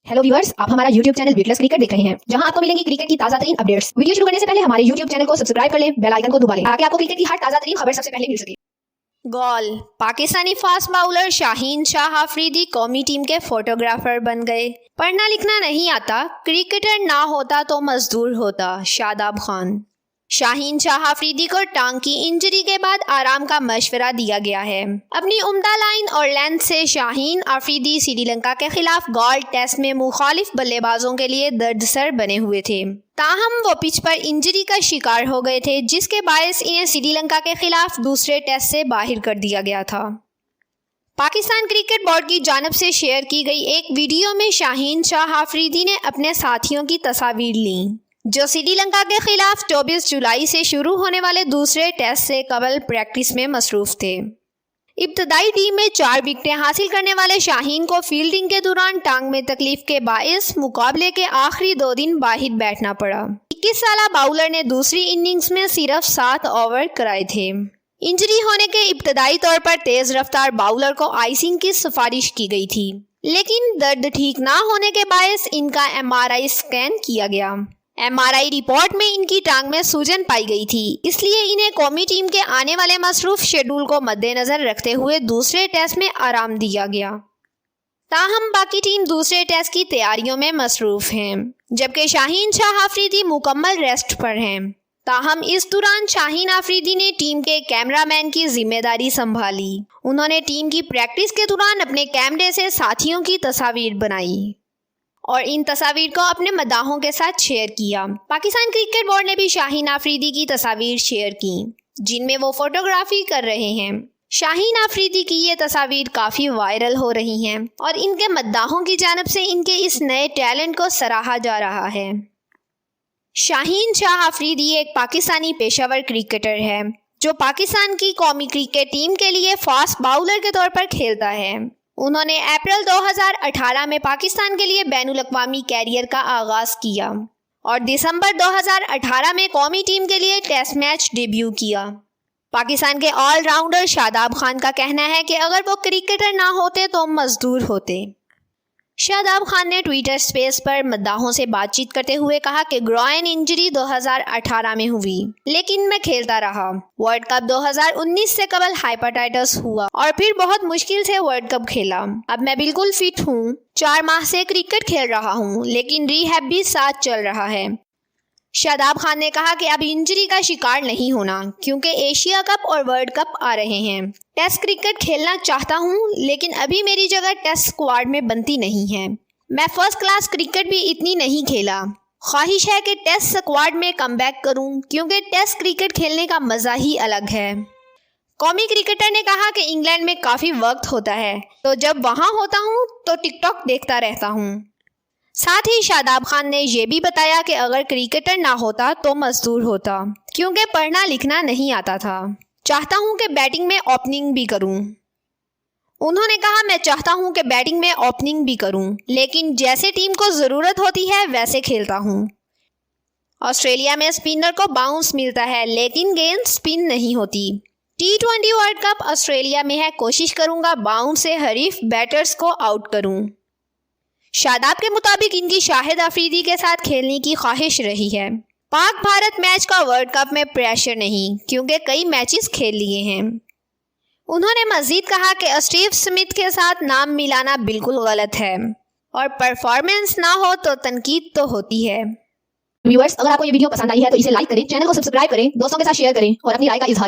Hello viewers, आप हमारा YouTube channel Beatles cricket देख रहे हैं, जहां आपको मिलेंगी क्रिकेट की ताजा तरीन अपडेट्स। वीडियो शुरू करने से पहले हमारे YouTube चैनल को सब्सक्राइब कर लें, बेल आइकन को दबा लें ताकि आपको क्रिकेट की हर ताजा तरीन खबर सबसे पहले मिल सके। गॉल पाकिस्तानी फास्ट बाउलर शाहीन शाह आफरीदी कौमी टीम के फोटोग्राफर बन गए। पढ़ना लिखना नहीं आता, क्रिकेटर ना होता तो मजदूर होता। शादाब खान। शाहीन शाह आफरीदी को टांग की इंजरी के बाद आराम का मशवरा दिया गया है। अपनी उम्दा लाइन और लेंथ से शाहीन आफरीदी श्रीलंका के खिलाफ गॉल टेस्ट में मुखालिफ बल्लेबाजों के लिए दर्दसर बने हुए थे। ताहम वो पिच पर इंजरी का शिकार हो गए थे, जिसके बायस इन्हें श्रीलंका के खिलाफ दूसरे टेस्ट से बाहर कर दिया गया था। पाकिस्तान क्रिकेट बोर्ड की जानिब से शेयर की गई एक वीडियो में शाहीन शाह आफरीदी ने अपने साथियों की तस्वीर ली, जो श्रीलंका के खिलाफ 24 जुलाई से शुरू होने वाले दूसरे टेस्ट से कबल प्रैक्टिस में मसरूफ थे। इब्तदाई टीम में 4 विकेटें हासिल करने वाले शाहीन को फील्डिंग के दौरान टांग में तकलीफ के बायस मुकाबले के आखिरी 2 दिन बाहर बैठना पड़ा। 21 साला बाउलर ने दूसरी इनिंग्स में सिर्फ 7 ओवर कराए थे। इंजरी होने के इब्तदाई तौर पर तेज रफ्तार बाउलर को आइसिंग की सिफारिश की गई थी, लेकिन दर्द ठीक ना होने के बायस इनका MRI स्कैन किया गया। MRI रिपोर्ट में इनकी टांग में सूजन पाई गई थी, इसलिए इन्हें कौमी टीम के आने वाले मसरूफ शेड्यूल को मद्देनजर रखते हुए दूसरे टेस्ट में आराम दिया गया। ताहम बाकी टीम दूसरे टेस्ट की तैयारियों में मसरूफ हैं, जबकि शाहीन शाह आफरीदी मुकम्मल रेस्ट पर हैं। ताहम इस दौरान शाहीन आफरीदी ने टीम के कैमरामैन की जिम्मेदारी संभाली। उन्होंने टीम की प्रैक्टिस के दौरान अपने कैमरे से साथियों की तस्वीर बनाई और इन तस्वीर को अपने मदाहों के साथ शेयर किया। पाकिस्तान क्रिकेट बोर्ड ने भी शाहीन आफरीदी की तस्वीर शेयर की, जिनमें वो फोटोग्राफी कर रहे हैं। शाहीन आफरीदी की ये तस्वीर काफ़ी वायरल हो रही हैं और इनके मद्दाहों की जानिब से इनके इस नए टैलेंट को सराहा जा रहा है। शाहीन शाह आफरीदी एक पाकिस्तानी पेशावर क्रिकेटर है, जो पाकिस्तान की कौमी क्रिकेट टीम के लिए फास्ट बाउलर के तौर पर खेलता है। उन्होंने अप्रैल 2018 में पाकिस्तान के लिए बैनुल-अक़वामी कैरियर का आगाज़ किया और दिसंबर 2018 में कौमी टीम के लिए टेस्ट मैच डेब्यू किया। पाकिस्तान के ऑलराउंडर शादाब खान का कहना है कि अगर वो क्रिकेटर ना होते तो मजदूर होते। शादाब खान ने ट्विटर स्पेस पर मद्दाहों से बातचीत करते हुए कहा कि ग्रॉइन इंजरी 2018 में हुई, लेकिन मैं खेलता रहा। वर्ल्ड कप 2019 से कबल हाइपेटाइटिस हुआ और फिर बहुत मुश्किल से वर्ल्ड कप खेला। अब मैं बिल्कुल फिट हूँ, 4 माह से क्रिकेट खेल रहा हूँ, लेकिन रिहैब भी साथ चल रहा है। शादाब खान ने कहा कि अब इंजरी का शिकार नहीं होना, क्योंकि एशिया कप और वर्ल्ड कप आ रहे हैं। टेस्ट क्रिकेट खेलना चाहता हूं, लेकिन अभी मेरी जगह टेस्ट स्क्वाड में बनती नहीं है। मैं फर्स्ट क्लास क्रिकेट भी इतनी नहीं खेला। ख्वाहिश है कि टेस्ट स्क्वाड में कमबैक करूं, क्योंकि टेस्ट क्रिकेट खेलने का मज़ा ही अलग है। कौमी क्रिकेटर ने कहा कि इंग्लैंड में काफ़ी वक्त होता है, तो जब वहाँ होता हूँ तो टिकटॉक देखता रहता हूँ। साथ ही शादाब खान ने यह भी बताया कि अगर क्रिकेटर ना होता तो मजदूर होता, क्योंकि पढ़ना लिखना नहीं आता था। चाहता हूं कि बैटिंग में ओपनिंग भी करूं। उन्होंने कहा, मैं चाहता हूं कि बैटिंग में ओपनिंग भी करूं, लेकिन जैसे टीम को ज़रूरत होती है वैसे खेलता हूं। ऑस्ट्रेलिया में स्पिनर को बाउंस मिलता है, लेकिन गेंद स्पिन नहीं होती। T20 वर्ल्ड कप ऑस्ट्रेलिया में है, कोशिश करूंगा बाउंस से हरीफ बैटर्स को आउट करूं। शादाब के मुताबिक इनकी शाहिद आफरीदी के साथ खेलने की ख्वाहिश रही है। पाक भारत मैच का वर्ल्ड कप में प्रेशर नहीं, क्योंकि कई मैचेस खेल लिए हैं। उन्होंने मजीद कहा कि स्टीव स्मिथ के साथ नाम मिलाना बिल्कुल गलत है और परफॉर्मेंस ना हो तो तनकीद तो होती है। व्यूअर्स, अगर आपको ये वीडियो पसंद आई है तो इसे लाइक करें, चैनल को सब्सक्राइब करें, दोस्तों के साथ शेयर करें और अपनी राय का इजहार करें।